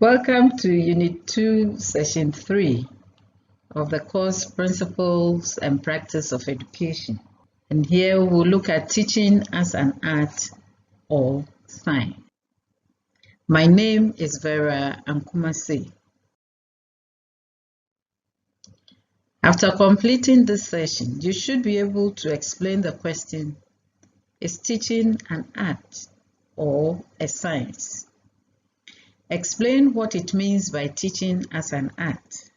Welcome to Unit 2, Session 3 of the course Principles and Practice of Education. And here we'll look at teaching as an art or science. My name is Vera Ankumase. After completing this session, you should be able to explain the question, is teaching an art or a science? Explain what it means by teaching as an art.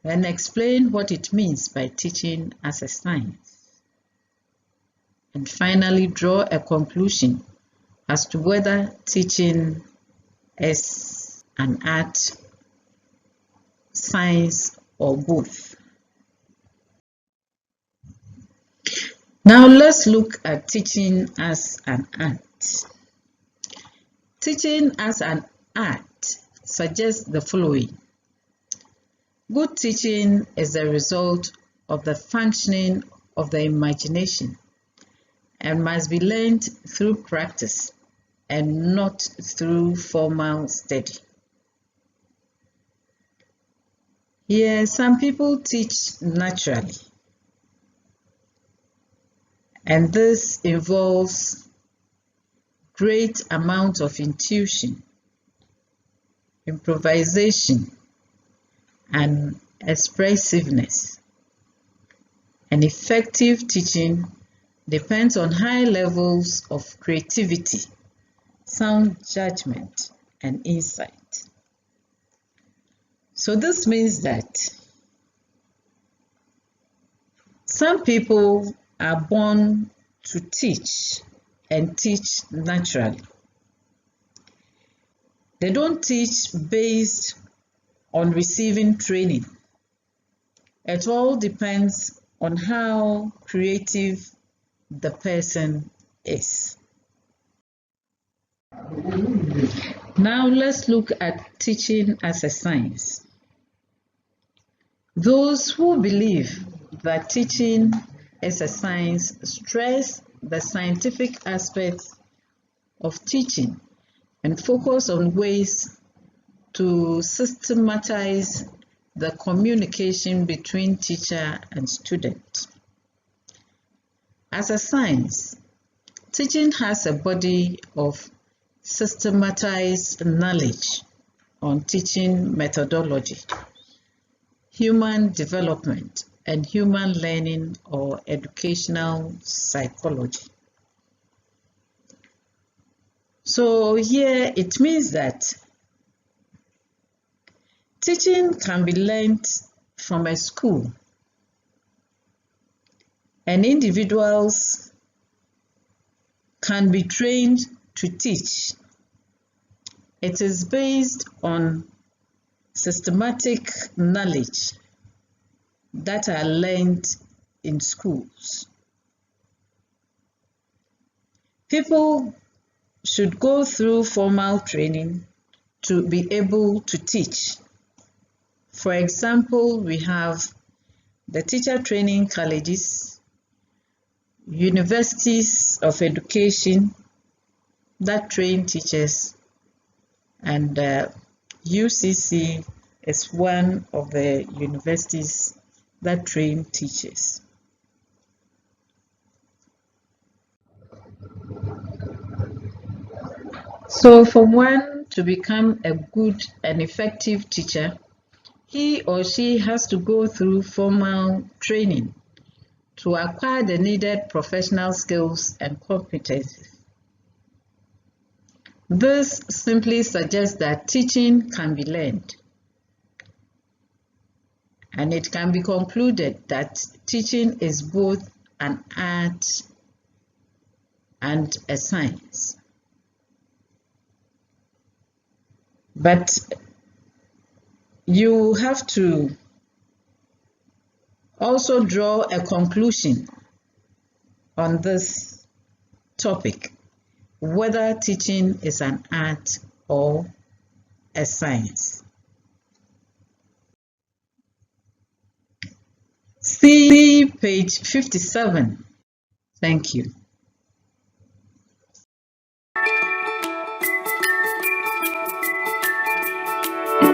Then explain what it means by teaching as a science. And finally, draw a conclusion as to whether teaching is an art, science, or both. Now let's look at teaching as an art. Teaching as an art suggests the following. Good teaching is the result of the functioning of the imagination and must be learned through practice and not through formal study. Here, some people teach naturally, and this involves great amount of intuition, improvisation, and expressiveness. And effective teaching depends on high levels of creativity, sound judgment, and insight. So this means that some people are born to teach and teach naturally. They don't teach based on receiving training. It all depends on how creative the person is. Now let's look at teaching as a science. Those who believe that teaching is a science stress the scientific aspects of teaching and focus on ways to systematize the communication between teacher and student. As a science, teaching has a body of systematized knowledge on teaching methodology, human development, and human learning or educational psychology. So here it means that teaching can be learned from a school, and individuals can be trained to teach. It is based on systematic knowledge that are learned in schools. People should go through formal training to be able to teach. For example, we have the teacher training colleges, universities of education that train teachers, and UCC is one of the universities that train teachers. So for one to become a good and effective teacher, he or she has to go through formal training to acquire the needed professional skills and competencies. This simply suggests that teaching can be learned. And it can be concluded that teaching is both an art and a science. But you have to also draw a conclusion on this topic, whether teaching is an art or a science. See page 57. Thank you.